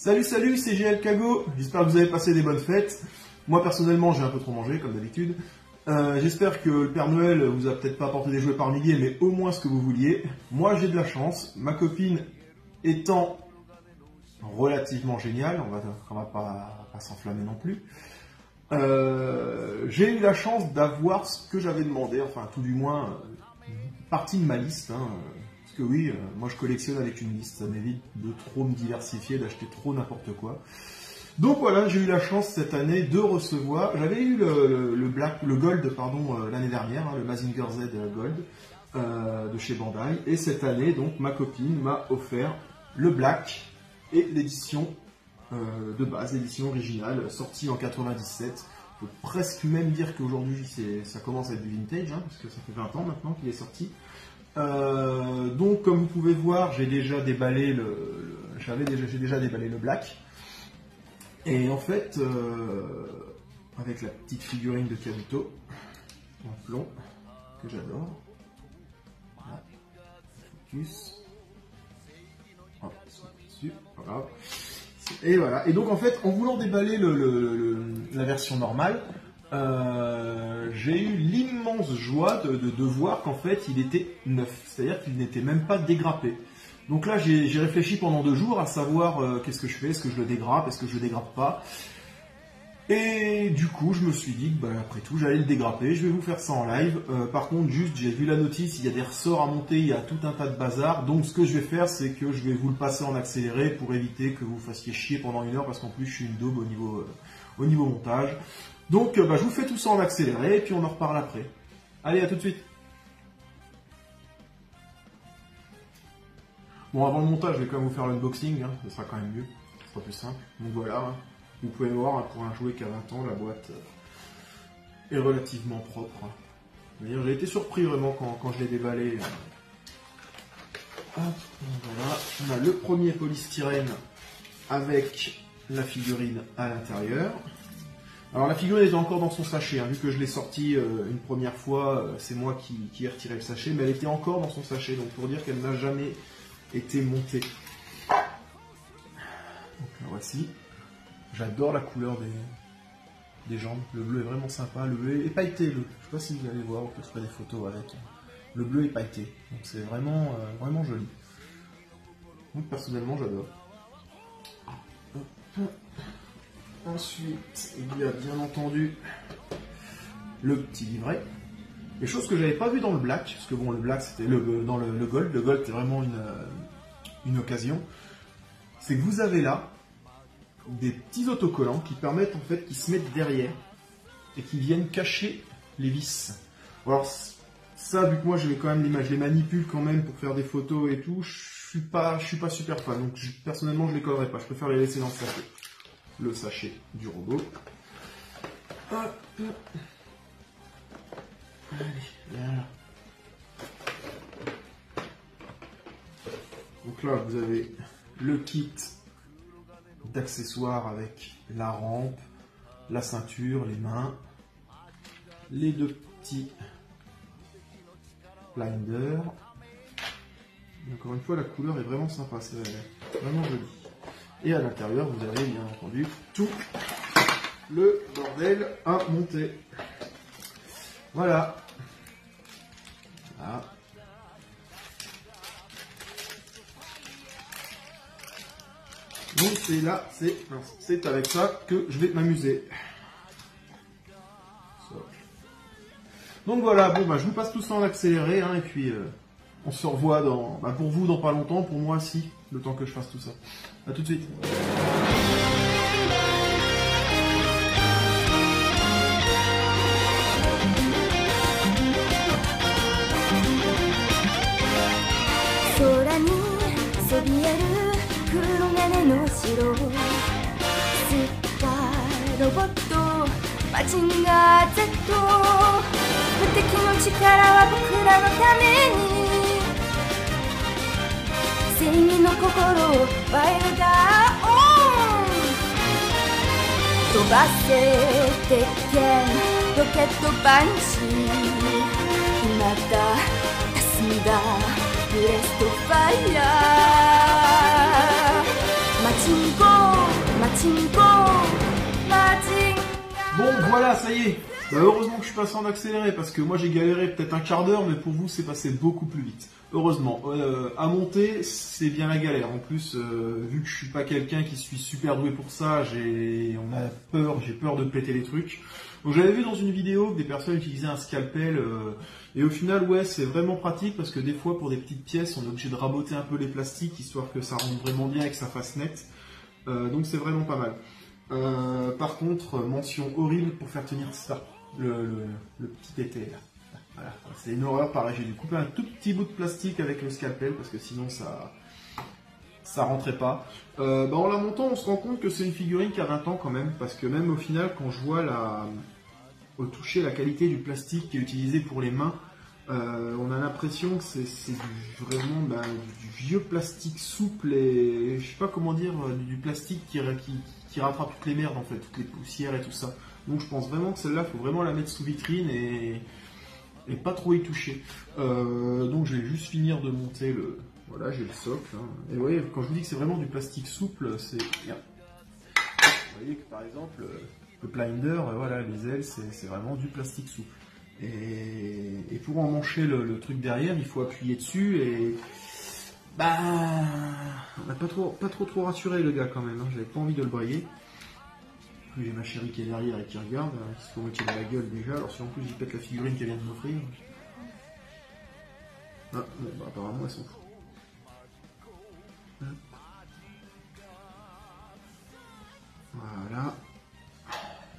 Salut, c'est GL Kago, j'espère que vous avez passé des bonnes fêtes. Moi personnellement j'ai un peu trop mangé comme d'habitude. J'espère que le Père Noël vous a peut-être pas apporté des jouets par milliers, mais au moins ce que vous vouliez. Moi j'ai de la chance, ma copine étant relativement géniale, on va pas s'enflammer non plus. J'ai eu la chance d'avoir ce que j'avais demandé, enfin tout du moins une partie de ma liste. Parce que oui, moi je collectionne avec une liste, ça m'évite de trop me diversifier, d'acheter trop n'importe quoi. Donc voilà, j'ai eu la chance cette année de recevoir, j'avais eu le Gold l'année dernière, le Mazinger Z Gold de chez Bandai, et cette année donc ma copine m'a offert le Black et l'édition de base, l'édition originale, sortie en 97. On peut presque même dire qu'aujourd'hui ça commence à être du vintage, parce que ça fait 20 ans maintenant qu'il est sorti. Donc comme vous pouvez voir, j'ai déjà déballé le Black. Et en fait, avec la petite figurine de Kabuto en plomb, que j'adore. Voilà. Focus. Hop, dessus. Voilà. Et voilà. Et donc en fait, en voulant déballer la version normale, j'ai eu l'immense joie de voir qu'en fait il était neuf, c'est-à-dire qu'il n'était même pas dégrappé. Donc là j'ai réfléchi pendant 2 jours à savoir qu'est-ce que je fais, est-ce que je le dégrappe, est-ce que je le dégrappe pas. Et du coup je me suis dit que après tout j'allais le dégrapper, je vais vous faire ça en live. Par contre juste j'ai vu la notice, il y a des ressorts à monter, il y a tout un tas de bazar. Donc ce que je vais faire c'est que je vais vous le passer en accéléré pour éviter que vous fassiez chier pendant 1 heure, parce qu'en plus je suis une daube au niveau montage. Donc je vous fais tout ça en accéléré et puis on en reparle après. Allez, à tout de suite. Bon, avant le montage, je vais quand même vous faire l'unboxing, ce sera quand même mieux, ce sera plus simple. Donc voilà, vous pouvez voir, pour un jouet qui a 20 ans, la boîte est relativement propre. J'ai été surpris vraiment quand je l'ai déballé. Hop, voilà, on a le premier polystyrène avec la figurine à l'intérieur. Alors la figurine était encore dans son sachet, vu que je l'ai sortie une première fois, c'est moi qui ai retiré le sachet, mais elle était encore dans son sachet, donc pour dire qu'elle n'a jamais été montée. Donc la voici. J'adore la couleur des jambes, le bleu est vraiment sympa, le bleu est pailleté, je ne sais pas si vous allez voir, on peut se faire des photos avec. Le bleu est pailleté, donc c'est vraiment, vraiment joli. Donc personnellement j'adore. Ensuite, il y a bien entendu le petit livret. Les choses que j'avais pas vu dans le Black, parce que bon, le Black c'était dans le Gold. Le Gold c'était vraiment une occasion. C'est que vous avez là des petits autocollants qui permettent en fait, qui se mettent derrière et qui viennent cacher les vis. Alors ça, vu que moi je les manipule quand même pour faire des photos et tout, je suis pas super fan. Donc personnellement je les collerai pas. Je préfère les laisser dans le sachet. Le sachet du robot. Hop. Allez, voilà. Donc là, vous avez le kit d'accessoires avec la rampe, la ceinture, les mains, les 2 petits blinders. Encore une fois, la couleur est vraiment sympa, c'est vraiment joli. Et à l'intérieur, vous avez bien entendu tout le bordel à monter. Voilà. Voilà. Donc c'est là, c'est avec ça que je vais m'amuser. Donc voilà, bon je vous passe tout ça en accéléré, et puis on se revoit pour vous dans pas longtemps, pour moi si, le temps que je fasse tout ça. A tout de suite.ブレストファイヤーマチンコ voilà, ça y est. Bah, heureusement que je suis passé en accéléré, parce que moi j'ai galéré peut-être un quart d'heure, mais pour vous c'est passé beaucoup plus vite. Heureusement. À monter, c'est bien la galère. En plus, vu que je suis pas quelqu'un qui suis super doué pour ça, j'ai peur de péter les trucs. Donc j'avais vu dans une vidéo que des personnes utilisaient un scalpel, et au final, ouais, c'est vraiment pratique, parce que des fois, pour des petites pièces, on est obligé de raboter un peu les plastiques, histoire que ça rentre vraiment bien et que ça fasse net. Donc c'est vraiment pas mal. Par contre, mention horrible pour faire tenir ça, le petit été là. Voilà. C'est une horreur, pareil, j'ai dû couper un tout petit bout de plastique avec le scalpel parce que sinon ça rentrait pas. En la montant, on se rend compte que c'est une figurine qui a 20 ans quand même, parce que même au final, quand je vois au toucher la qualité du plastique qui est utilisé pour les mains, on a l'impression que c'est vraiment du vieux plastique souple et je sais pas comment dire, du plastique qui rattrape toutes les merdes en fait, toutes les poussières et tout ça. Donc je pense vraiment que celle-là, il faut vraiment la mettre sous vitrine et pas trop y toucher. Donc je vais juste finir de monter le... Voilà, j'ai le socle. Hein. Et vous voyez, quand je vous dis que c'est vraiment du plastique souple, c'est... Vous voyez que par exemple, le blinder, voilà, les ailes, c'est vraiment du plastique souple. Et pour emmancher le truc derrière, il faut appuyer dessus et... Bah... On n'a pas trop rassuré le gars quand même, hein. J'avais pas envie de le brailler. J'ai ma chérie qui est derrière et qui regarde, qui se fait moitié de la gueule déjà, alors si en plus j'y pète la figurine qu'elle vient de m'offrir. Ah, bon, bah apparemment elle s'en fout. Voilà.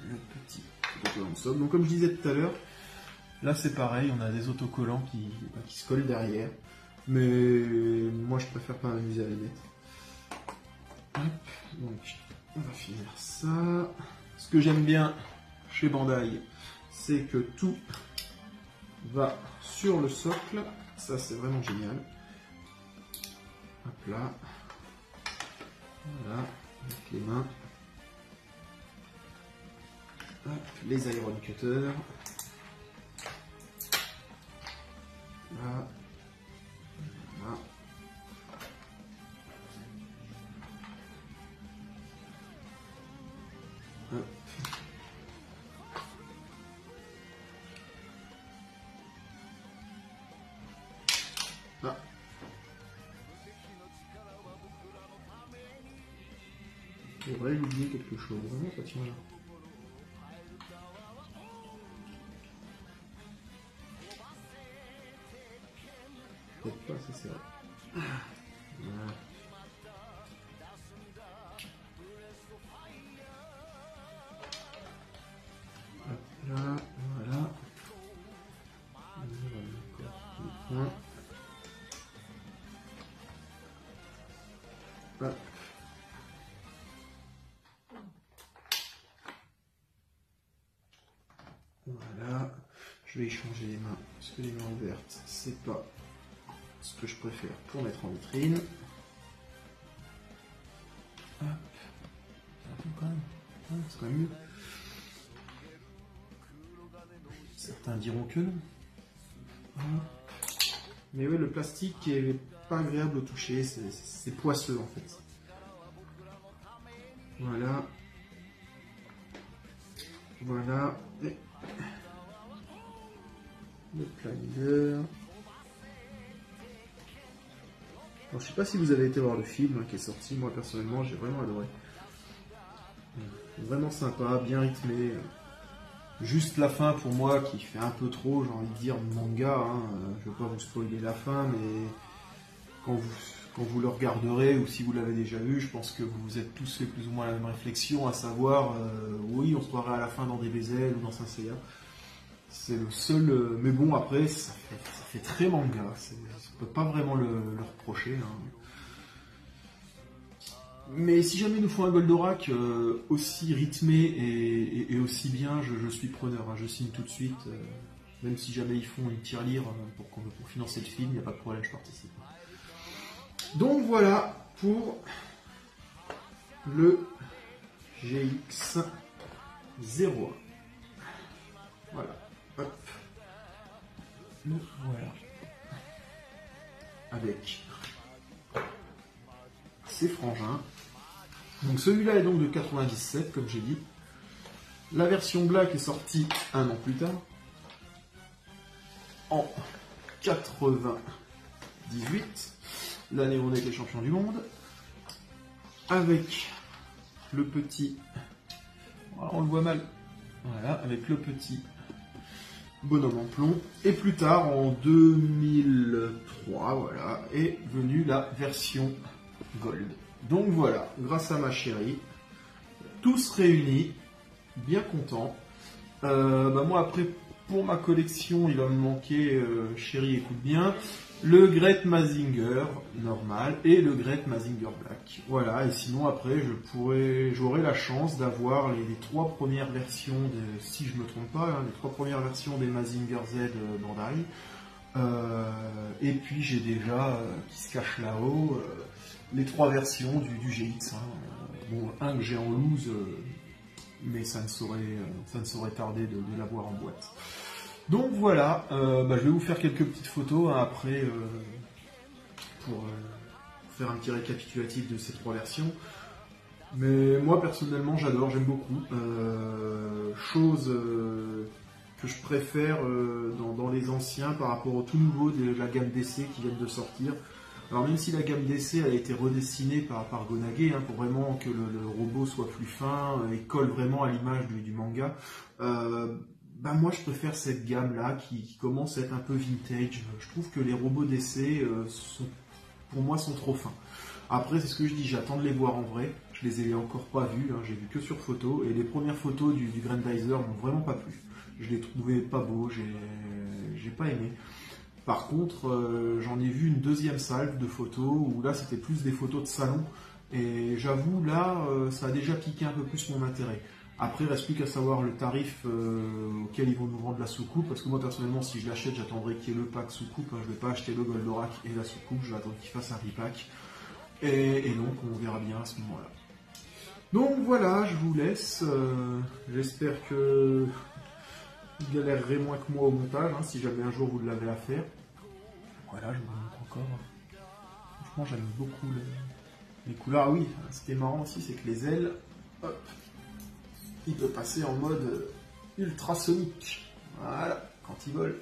Le petit autocollant de somme. Donc comme je disais tout à l'heure, là c'est pareil, on a des autocollants qui se collent derrière. Mais moi je préfère pas m'amuser à les mettre. Hop, donc on va finir ça. Ce que j'aime bien chez Bandai, c'est que tout va sur le socle. Ça, c'est vraiment génial. Hop là. Voilà, avec les mains. Hop, les iron cutters. Là. Voilà. Hop. Ah. C'est vrai, j'ai oublié quelque chose. Vraiment, ça tient là. Peut-être pas, ça c'est vrai. Voilà. Hop là, voilà. Hop. Voilà, je vais y changer les mains, parce que les mains ouvertes, c'est pas ce que je préfère pour mettre en vitrine. Hop. C'est quand même mieux. Certains diront que non. Voilà. Mais oui, le plastique est pas agréable au toucher, c'est poisseux en fait. Voilà. Voilà. Et le blinder. Alors, je sais pas si vous avez été voir le film qui est sorti, moi personnellement j'ai vraiment adoré. Vraiment sympa, bien rythmé. Juste la fin pour moi qui fait un peu trop, j'ai envie de dire, manga. Hein. Je ne veux pas vous spoiler la fin, mais quand vous le regarderez, ou si vous l'avez déjà vu, je pense que vous vous êtes tous fait plus ou moins la même réflexion, à savoir, oui, on se croirait à la fin dans DBZ ou dans Saint Seiya. C'est le seul... mais bon, après, ça fait très manga. On ne peut pas vraiment le reprocher. Hein. Mais si jamais il nous faut un Goldorak aussi rythmé et aussi bien, je suis preneur. Hein. Je signe tout de suite. Même si jamais ils font une tirelire pour financer le film, il n'y a pas de problème, je participe. Donc voilà pour le GX01. Voilà. Hop. Le voilà. Avec ses frangins. Donc celui-là est donc de 97, comme j'ai dit. La version black est sortie un an plus tard, en 98, l'année où on était champion du monde, avec le petit, voilà, on le voit mal, voilà, avec le petit bonhomme en plomb, et plus tard, en 2003, voilà, est venue la version Gold. Donc voilà, grâce à ma chérie, tous réunis, bien contents. Moi après, pour ma collection, il va me manquer, chérie écoute bien, le Great Mazinger normal et le Great Mazinger Black. Voilà, et sinon après, j'aurai la chance d'avoir les 3 premières versions, si je me trompe pas, hein, les 3 premières versions des Mazinger Z Bandai. Et puis j'ai déjà, qui se cache là-haut, les 3 versions du GX. Hein. Bon, un que j'ai en loose, mais ça ne saurait tarder de l'avoir en boîte. Donc voilà, je vais vous faire quelques petites photos hein, après pour faire un petit récapitulatif de ces 3 versions. Mais moi personnellement j'adore, j'aime beaucoup. Chose que je préfère dans les anciens par rapport au tout nouveau de la gamme DC qui viennent de sortir. Alors même si la gamme DC a été redessinée par Gonage hein, pour vraiment que le robot soit plus fin et colle vraiment à l'image du manga, moi je préfère cette gamme là qui commence à être un peu vintage. Je trouve que les robots DC pour moi sont trop fins. Après c'est ce que je dis, j'attends de les voir en vrai, je les ai encore pas vus, hein, j'ai vu que sur photo et les premières photos du Grandizer m'ont vraiment pas plu. Je les trouvais pas beaux, j'ai pas aimé. Par contre, j'en ai vu une deuxième salve de photos où là c'était plus des photos de salon et j'avoue là ça a déjà piqué un peu plus mon intérêt. Après il reste plus qu'à savoir le tarif auquel ils vont nous vendre la soucoupe parce que moi personnellement si je l'achète j'attendrai qu'il y ait le pack soucoupe, hein, je vais pas acheter le Goldorak et la soucoupe, je vais attendre qu'il fasse un repack et donc on verra bien à ce moment-là. Donc voilà, je vous laisse, j'espère que vous galérerez moins que moi au montage, hein, si jamais un jour vous l'avez à faire. Voilà, je vous montre encore. Franchement, j'aime beaucoup les couleurs. Ah oui, ce qui est marrant aussi, c'est que les ailes, hop, il peut passer en mode ultrasonique. Voilà, quand il vole,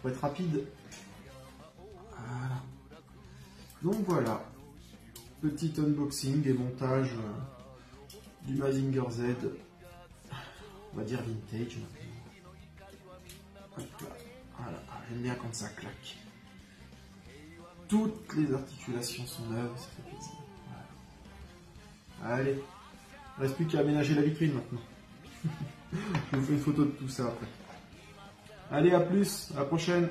pour être rapide. Voilà. Donc voilà, petit unboxing et montage du Mazinger Z, on va dire vintage. Hop là. Voilà, j'aime bien quand ça claque. Toutes les articulations sont neuves, ça fait plaisir. Voilà. Allez, il ne reste plus qu'à aménager la vitrine maintenant. Je vous fais une photo de tout ça après. Allez, à plus, à la prochaine.